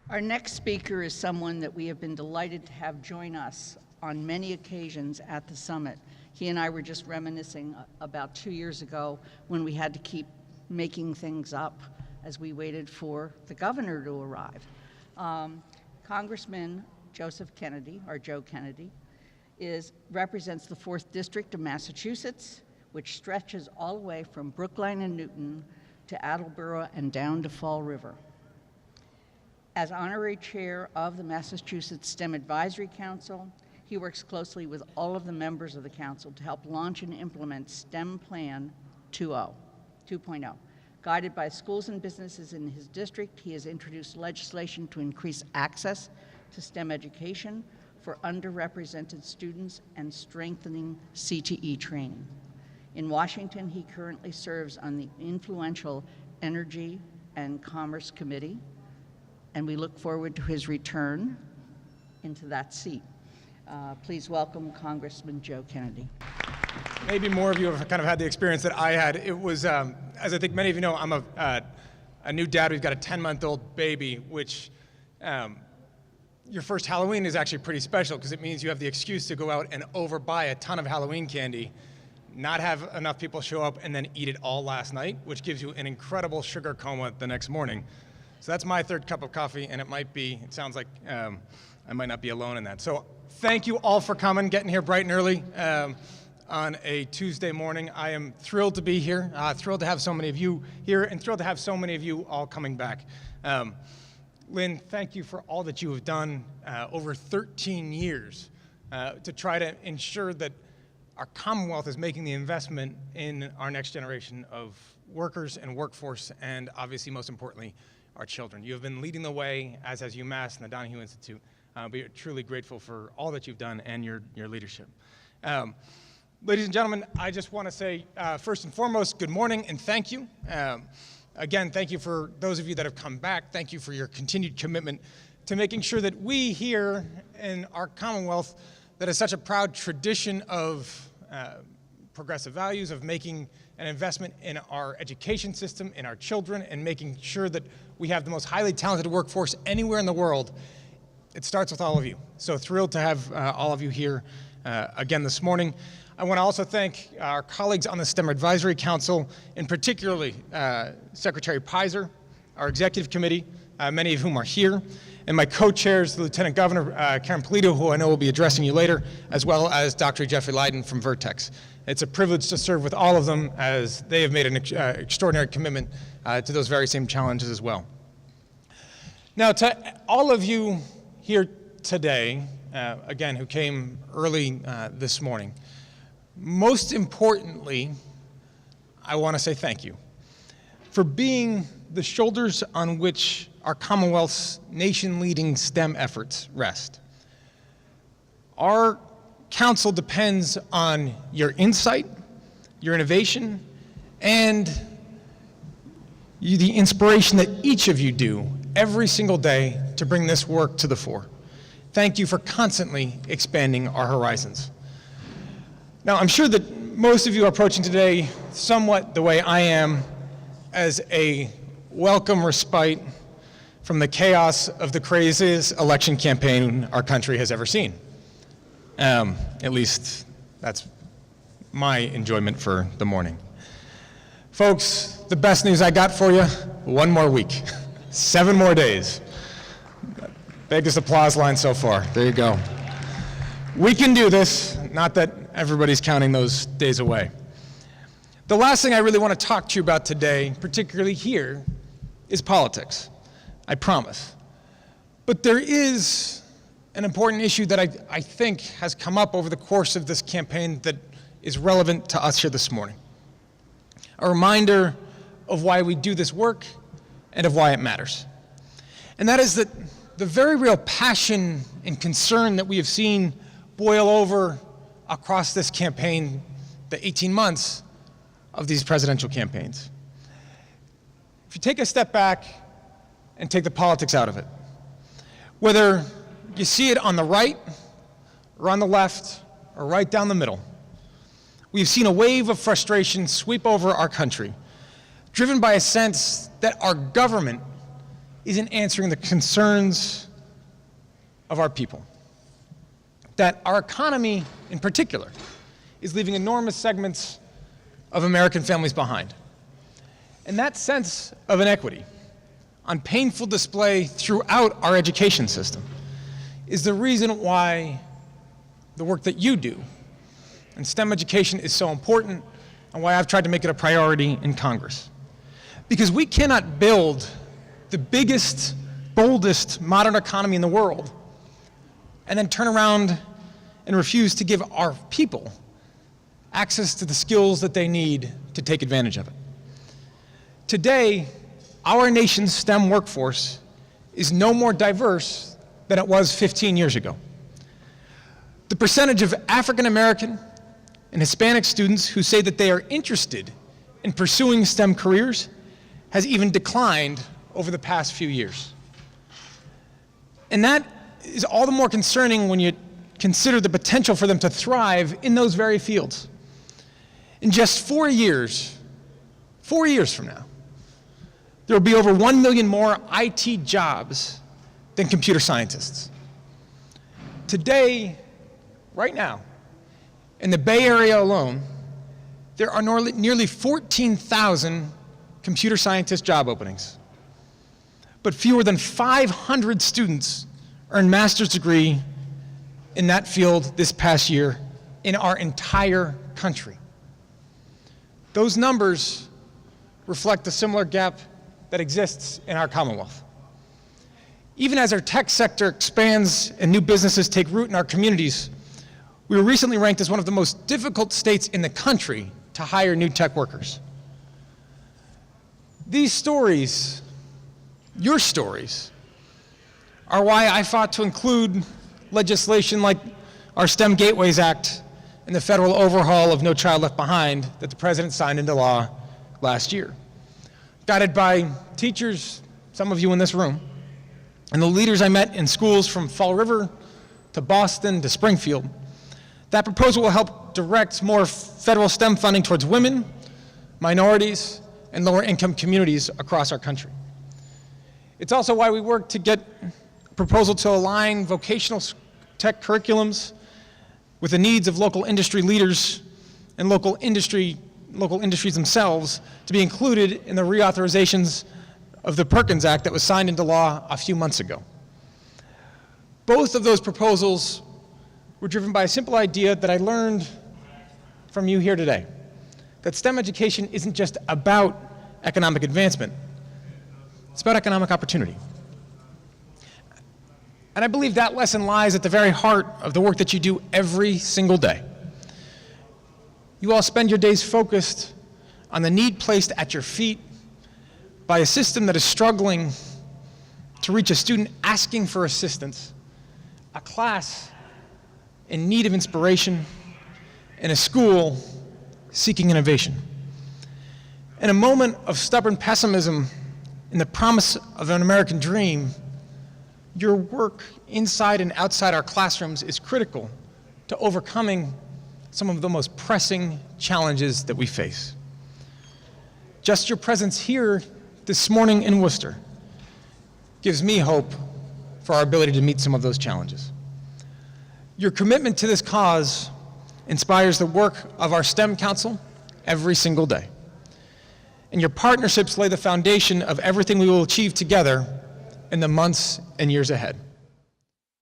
Our next speaker is someone that we have been delighted to have join us on many occasions at the summit. He and I were just reminiscing about 2 years ago when we had to keep making things up as we waited for the governor to arrive. Congressman Joseph Kennedy, or Joe Kennedy, represents the 4th District of Massachusetts, which stretches all the way from Brookline and Newton to Attleboro and down to Fall River. As honorary chair of the Massachusetts STEM Advisory Council, he works closely with all of the members of the council to help launch and implement STEM Plan 2.0. Guided by schools and businesses in his district, he has introduced legislation to increase access to STEM education for underrepresented students and strengthening CTE training. In Washington, he currently serves on the influential Energy and Commerce Committee, and we look forward to his return into that seat. Please welcome Congressman Joe Kennedy. Maybe more of you have kind of had the experience that I had. It was, as I think many of you know, I'm a new dad. We've got a 10-month-old baby, which your first Halloween is actually pretty special because it means you have the excuse to go out and overbuy a ton of Halloween candy, not have enough people show up, and then eat it all last night, which gives you an incredible sugar coma the next morning. So that's my 3rd cup of coffee, and it sounds like I might not be alone in that. So thank you all for coming, getting here bright and early on a Tuesday morning. I am thrilled to be here, thrilled to have so many of you here, and thrilled to have so many of you all coming back. Lynn, thank you for all that you have done over 13 years to try to ensure that our Commonwealth is making the investment in our next generation of workers and workforce, and obviously, most importantly, our children. You have been leading the way, as has UMass and the Donahue Institute. We are truly grateful for all that you've done and your leadership. Ladies and gentlemen, I just want to say, first and foremost, good morning and thank you. Again, thank you for those of you that have come back. Thank you for your continued commitment to making sure that we here in our Commonwealth that is such a proud tradition of progressive values, of making an investment in our education system, in our children, and making sure that we have the most highly talented workforce anywhere in the world. It starts with all of you. So thrilled to have all of you here again this morning. I want to also thank our colleagues on the STEM Advisory Council, and particularly Secretary Pizer, our executive committee, many of whom are here, and my co-chairs, the Lieutenant Governor, Karen Polito, who I know will be addressing you later, as well as Dr. Jeffrey Leiden from Vertex. It's a privilege to serve with all of them as they have made an extraordinary commitment to those very same challenges as well. Now, to all of you here today, again, who came early this morning, most importantly, I want to say thank you for being the shoulders on which our Commonwealth's nation-leading STEM efforts rest. Our council depends on your insight, your innovation, and the inspiration that each of you do every single day to bring this work to the fore. Thank you for constantly expanding our horizons. Now, I'm sure that most of you are approaching today somewhat the way I am, as a welcome respite from the chaos of the craziest election campaign our country has ever seen. At least that's my enjoyment for the morning. Folks, the best news I got for you, one more week, 7 more days. Biggest applause line so far. There you go. We can do this, not that everybody's counting those days away. The last thing I really want to talk to you about today, particularly here, is politics. I promise. But there is an important issue that I think has come up over the course of this campaign that is relevant to us here this morning. A reminder of why we do this work and of why it matters. And that is that the very real passion and concern that we have seen boil over across this campaign, the 18 months of these presidential campaigns. If you take a step back and take the politics out of it, whether you see it on the right or on the left or right down the middle, we've seen a wave of frustration sweep over our country, driven by a sense that our government isn't answering the concerns of our people. That our economy, in particular, is leaving enormous segments of American families behind. And that sense of inequity, on painful display throughout our education system, is the reason why the work that you do in STEM education is so important, and why I've tried to make it a priority in Congress. Because we cannot build the biggest, boldest modern economy in the world and then turn around and refuse to give our people access to the skills that they need to take advantage of it. Today, our nation's STEM workforce is no more diverse than it was 15 years ago. The percentage of African American and Hispanic students who say that they are interested in pursuing STEM careers has even declined over the past few years. And that is all the more concerning when you consider the potential for them to thrive in those very fields. In just 4 years from now, there will be over 1 million more IT jobs than computer scientists. Today, right now, in the Bay Area alone, there are nearly 14,000 computer scientist job openings. But fewer than 500 students earned master's degree in that field this past year in our entire country. Those numbers reflect a similar gap that exists in our Commonwealth. Even as our tech sector expands and new businesses take root in our communities, we were recently ranked as one of the most difficult states in the country to hire new tech workers. These stories, your stories, are why I fought to include legislation like our STEM Gateways Act and the federal overhaul of No Child Left Behind that the President signed into law last year. Guided by teachers, some of you in this room, and the leaders I met in schools from Fall River to Boston to Springfield, that proposal will help direct more federal STEM funding towards women, minorities, and lower income communities across our country. It's also why we work to get a proposal to align vocational tech curriculums with the needs of local industry leaders and local industries themselves to be included in the reauthorizations of the Perkins Act that was signed into law a few months ago. Both of those proposals were driven by a simple idea that I learned from you here today, that STEM education isn't just about economic advancement, it's about economic opportunity. And I believe that lesson lies at the very heart of the work that you do every single day. You all spend your days focused on the need placed at your feet by a system that is struggling to reach a student asking for assistance, a class in need of inspiration, and a school seeking innovation. In a moment of stubborn pessimism in the promise of an American dream, your work inside and outside our classrooms is critical to overcoming some of the most pressing challenges that we face. Just your presence here this morning in Worcester gives me hope for our ability to meet some of those challenges. Your commitment to this cause inspires the work of our STEM Council every single day. And your partnerships lay the foundation of everything we will achieve together in the months and years ahead.